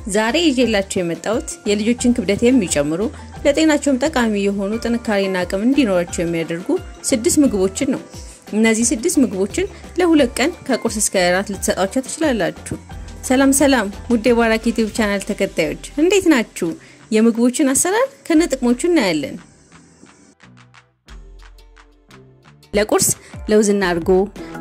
ዛሬ ይዤላችሁ የመጣሁት የልጆችን ክብደት የሚጨምሩ ለጤናቸውም ጠቃሚ የሆኑ ጥንካሬና አቅም እንዲኖራቸው የሚያደርጉ 6 ምግቦችን ነው። እነዚህ 6 ምግቦችን ለሁለት ቀን ከቁርስ እስከ እራት ልትሰጧቸው ትችላላችሁ። ሰላም ውድ የባራክ ዩቲዩብ ቻናል ተከታዮች እንዴት ናችሁ? የምግቦችን አሰራር ከነጥቅሞቹ እናያለን። ለቁርስ ለውዝና እርጎ።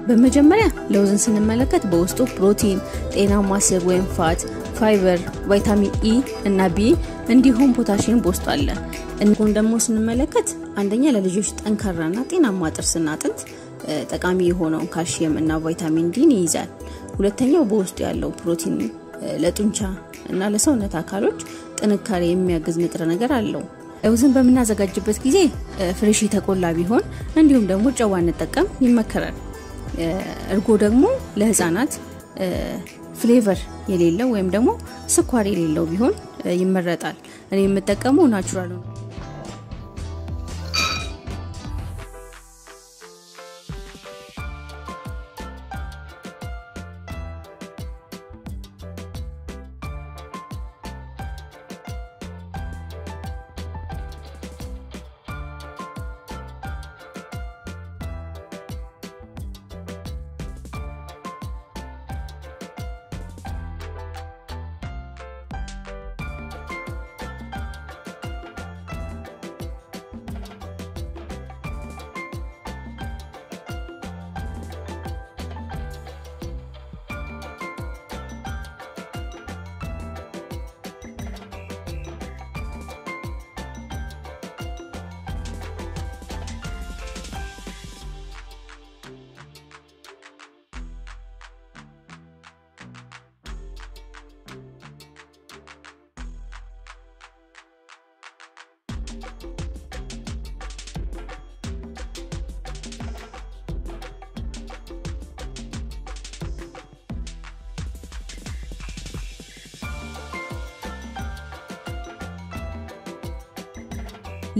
በመጀመሪያ ለውዝን ስንመለከት በውስጡ ፕሮቲን፣ ጤናማ ስብ ወይም ፋት፣ ፋይበር፣ ቫይታሚን ኢ እና ቢ እንዲሁም ፖታሺየም በውስጡ አለ። እንቁን ደግሞ ስንመለከት አንደኛ ለልጆች ጠንካራና ጤናማ ጥርስና አጥንት ጠቃሚ የሆነውን ካልሲየም እና ቫይታሚን ዲን ይይዛል። ሁለተኛው በውስጡ ያለው ፕሮቲን ለጡንቻ እና ለሰውነት አካሎች ጥንካሬ የሚያግዝ ንጥረ ነገር አለው። ለውዝን በመናዘጋጅበት ጊዜ ፍሬሽ ተቆላ ቢሆን እንዲሁም ደግሞ ጨው አንጠቀም ይመከራል። እርጎ ደግሞ ለህፃናት ፍሌቨር የሌለው ወይም ደግሞ ስኳር የሌለው ቢሆን ይመረጣል። እኔ የምጠቀመው ናቹራል ነው።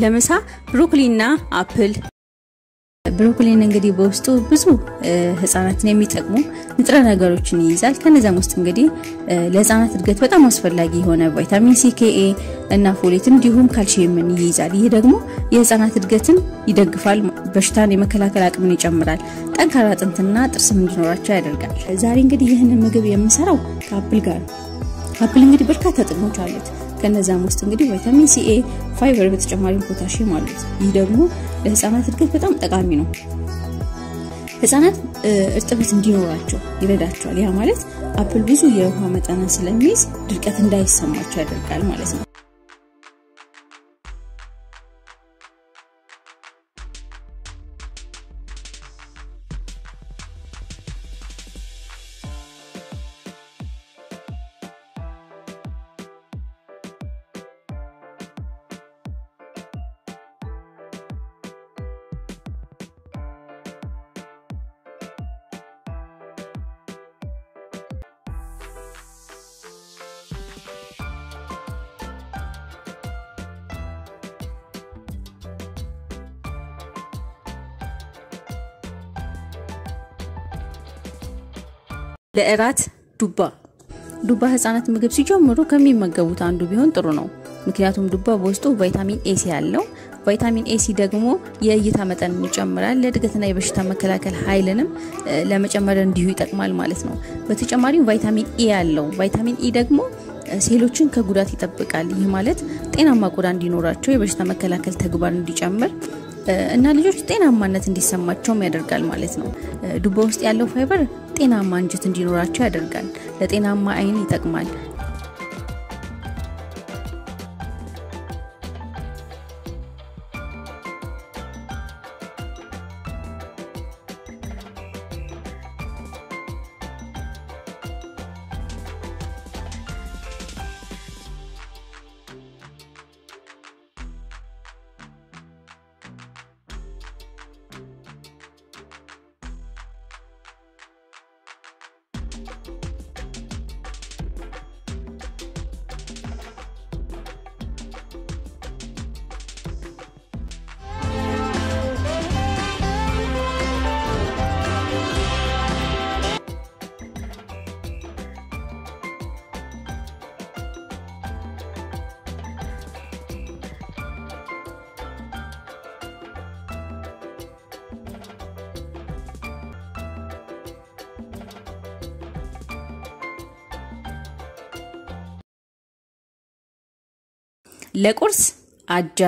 ለምሳ ብሮኮሊና አፕል። ብሮኮሊን እንግዲህ በውስጡ ብዙ ህፃናትን የሚጠቅሙ ንጥረ ነገሮችን ይይዛል። ከነዛም ውስጥ እንግዲህ ለህፃናት እድገት በጣም አስፈላጊ የሆነ ቫይታሚን ሲ፣ ኬኤ እና ፎሌት እንዲሁም ካልሲየምን ይይዛል። ይሄ ደግሞ የህፃናት እድገትን ይደግፋል፣ በሽታን የመከላከል አቅምን ይጨምራል፣ ጠንካራ አጥንትና ጥርስም እንዲኖራቸው ያደርጋል። ዛሬ እንግዲህ ይህንን ምግብ የምሰራው ከአፕል ጋር ነው። አፕል እንግዲህ በርካታ ጥቅሞች አሉት። ከነዛም ውስጥ እንግዲህ ቫይታሚን ሲ፣ ፋይበር በተጨማሪም ፖታሺየም አሉት። ይህ ደግሞ ለህፃናት እድገት በጣም ጠቃሚ ነው። ህፃናት እርጥበት እንዲኖራቸው ይረዳቸዋል። ያ ማለት አፕል ብዙ የውሃ መጠን ስለሚይዝ ድርቀት እንዳይሰማቸው ያደርጋል ማለት ነው። ለእራት ዱባ ህፃናት ምግብ ሲጀምሩ ከሚመገቡት አንዱ ቢሆን ጥሩ ነው። ምክንያቱም ዱባ በውስጡ ቫይታሚን ኤ ያለው፣ ቫይታሚን ኤ ደግሞ የእይታ መጠንን ይጨምራል፣ ለእድገትና የበሽታ መከላከል ኃይልንም ለመጨመር እንዲሁ ይጠቅማል ማለት ነው። በተጨማሪም ቫይታሚን ኤ ያለው፣ ቫይታሚን ኤ ደግሞ ሴሎችን ከጉዳት ይጠብቃል። ይህ ማለት ጤናማ ቆዳ እንዲኖራቸው፣ የበሽታ መከላከል ተግባር እንዲጨምር እና ልጆች ጤናማነት እንዲሰማቸውም ያደርጋል ማለት ነው። ዱባ ውስጥ ያለው ፋይበር ጤናማ አንጀት እንዲኖራቸው ያደርጋል፣ ለጤናማ አይን ይጠቅማል። ለቁርስ አጃ።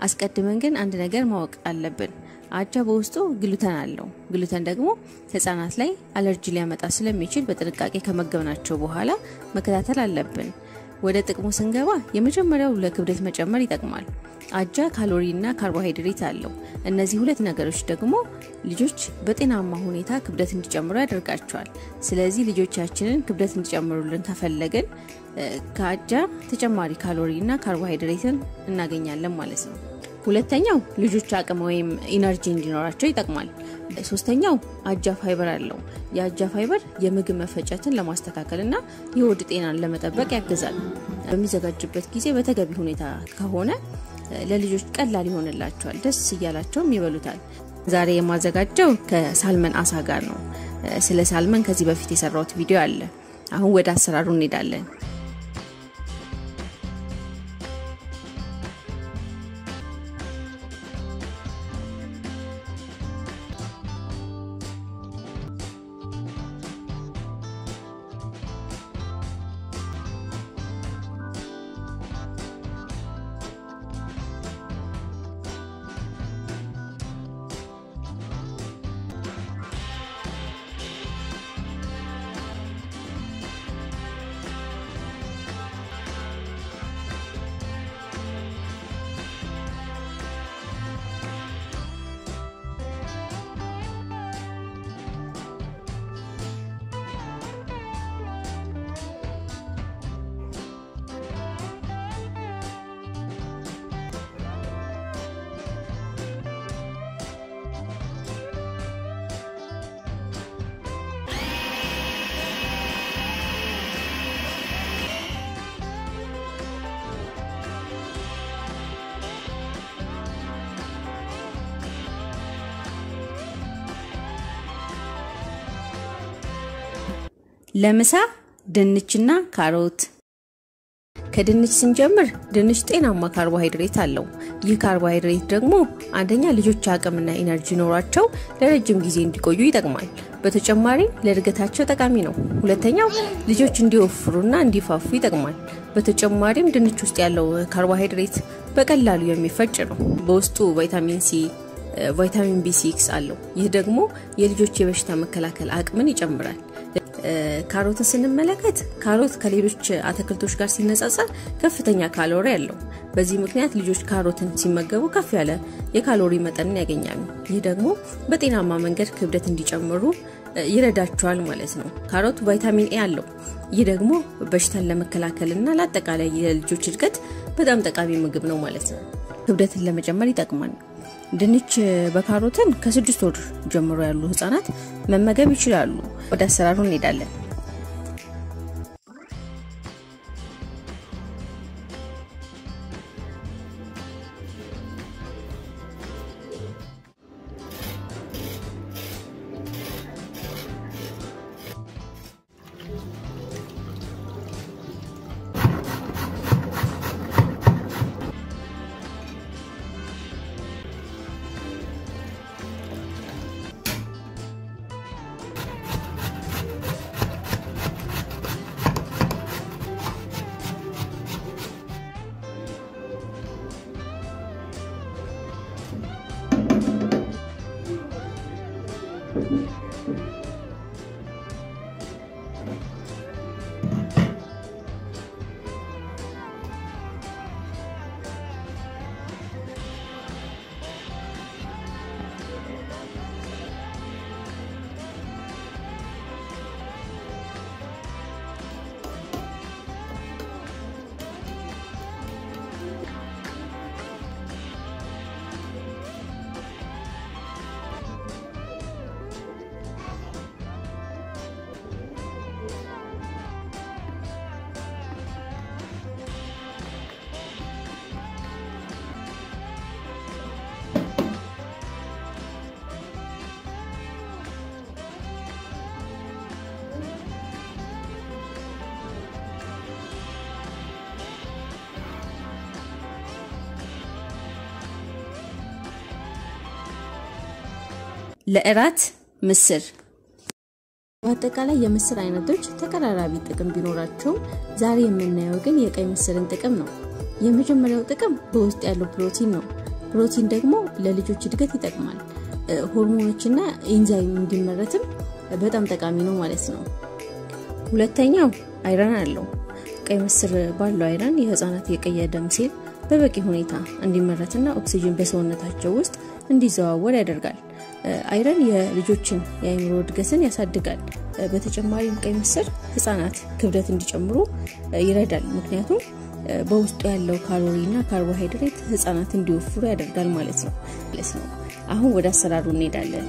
አስቀድመን ግን አንድ ነገር ማወቅ አለብን። አጃ በውስጡ ግሉተን አለው። ግሉተን ደግሞ ህፃናት ላይ አለርጂ ሊያመጣ ስለሚችል በጥንቃቄ ከመገብናቸው በኋላ መከታተል አለብን። ወደ ጥቅሙ ስንገባ የመጀመሪያው ለክብደት መጨመር ይጠቅማል። አጃ ካሎሪና ካርቦሃይድሬት አለው። እነዚህ ሁለት ነገሮች ደግሞ ልጆች በጤናማ ሁኔታ ክብደት እንዲጨምሩ ያደርጋቸዋል። ስለዚህ ልጆቻችንን ክብደት እንዲጨምሩልን ከፈለግን ከአጃ ተጨማሪ ካሎሪና ካርቦሃይድሬትን እናገኛለን ማለት ነው። ሁለተኛው ልጆች አቅም ወይም ኢነርጂ እንዲኖራቸው ይጠቅማል። ሶስተኛው አጃ ፋይበር አለው። የአጃ ፋይበር የምግብ መፈጨትን ለማስተካከልና የሆድ ጤናን ለመጠበቅ ያግዛል። በሚዘጋጅበት ጊዜ በተገቢ ሁኔታ ከሆነ ለልጆች ቀላል ይሆንላቸዋል፣ ደስ እያላቸውም ይበሉታል። ዛሬ የማዘጋጀው ከሳልመን አሳ ጋር ነው። ስለ ሳልመን ከዚህ በፊት የሰራሁት ቪዲዮ አለ። አሁን ወደ አሰራሩ እንሄዳለን። ለምሳ ድንችና ካሮት። ከድንች ስንጀምር ድንች ጤናማ ካርቦሃይድሬት አለው። ይህ ካርቦሃይድሬት ደግሞ አንደኛ ልጆች አቅምና ኢነርጂ ኖራቸው ለረጅም ጊዜ እንዲቆዩ ይጠቅማል። በተጨማሪ ለእድገታቸው ጠቃሚ ነው። ሁለተኛው ልጆች እንዲወፍሩና እንዲፋፉ ይጠቅማል። በተጨማሪም ድንች ውስጥ ያለው ካርቦሃይድሬት በቀላሉ የሚፈጭ ነው። በውስጡ ቫይታሚን ሲ፣ ቫይታሚን B6 አለው። ይህ ደግሞ የልጆች የበሽታ መከላከል አቅምን ይጨምራል። ካሮትን ስንመለከት ካሮት ከሌሎች አትክልቶች ጋር ሲነጻጸር ከፍተኛ ካሎሪ አለው። በዚህ ምክንያት ልጆች ካሮትን ሲመገቡ ከፍ ያለ የካሎሪ መጠንን ያገኛሉ። ይህ ደግሞ በጤናማ መንገድ ክብደት እንዲጨምሩ ይረዳቸዋል ማለት ነው። ካሮት ቫይታሚን ኤ አለው። ይህ ደግሞ በሽታን ለመከላከልና ለአጠቃላይ የልጆች እድገት በጣም ጠቃሚ ምግብ ነው ማለት ነው። ክብደትን ለመጨመር ይጠቅማል። ድንች በካሮትን ከ6 ወር ጀምሮ ያሉ ህፃናት መመገብ ይችላሉ። ወደ አሰራሩ እንሄዳለን። ለእራት ምስር። በአጠቃላይ የምስር አይነቶች ተቀራራቢ ጥቅም ቢኖራቸው ዛሬ የምናየው ግን የቀይ ምስርን ጥቅም ነው። የመጀመሪያው ጥቅም በውስጥ ያለው ፕሮቲን ነው። ፕሮቲን ደግሞ ለልጆች እድገት ይጠቅማል። ሆርሞኖችና ኤንዛይም እንዲመረትም በጣም ጠቃሚ ነው ማለት ነው። ሁለተኛው አይረን አለው። ቀይ ምስር ባለው አይረን የህፃናት የቀይ ደም ሴል በበቂ ሁኔታ እንዲመረትና ኦክሲጅን በሰውነታቸው ውስጥ እንዲዘዋወር ያደርጋል። አይረን የልጆችን የአይምሮ እድገትን ያሳድጋል። በተጨማሪም ቀይ ምስር ህፃናት ክብደት እንዲጨምሩ ይረዳል። ምክንያቱም በውስጡ ያለው ካሎሪና ካርቦሃይድሬት ህፃናት እንዲወፍሩ ያደርጋል ማለት ነው። አሁን ወደ አሰራሩ እንሄዳለን።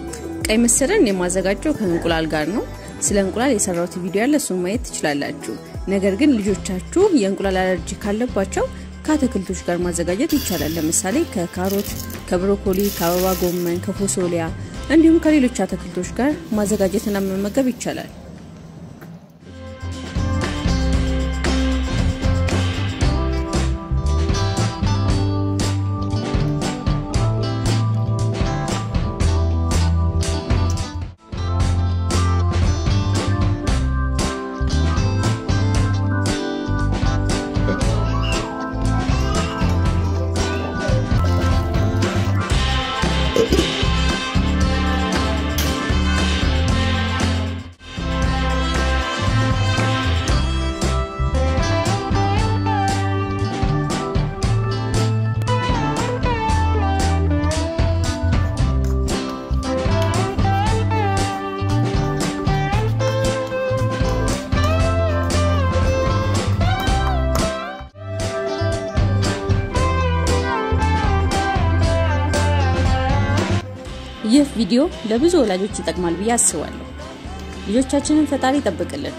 ቀይ ምስርን የማዘጋጀው ከእንቁላል ጋር ነው። ስለ እንቁላል የሰራሁት ቪዲዮ አለ፣ እሱን ማየት ትችላላችሁ። ነገር ግን ልጆቻችሁ የእንቁላል አለርጂ ካለባቸው ከአትክልቶች ጋር ማዘጋጀት ይቻላል። ለምሳሌ ከካሮት፣ ከብሮኮሊ፣ ከአበባ ጎመን፣ ከፎሶሊያ እንዲሁም ከሌሎች አትክልቶች ጋር ማዘጋጀትና መመገብ ይቻላል። ይህ ቪዲዮ ለብዙ ወላጆች ይጠቅማል ብዬ አስባለሁ። ልጆቻችንን ፈጣሪ ይጠብቅልን።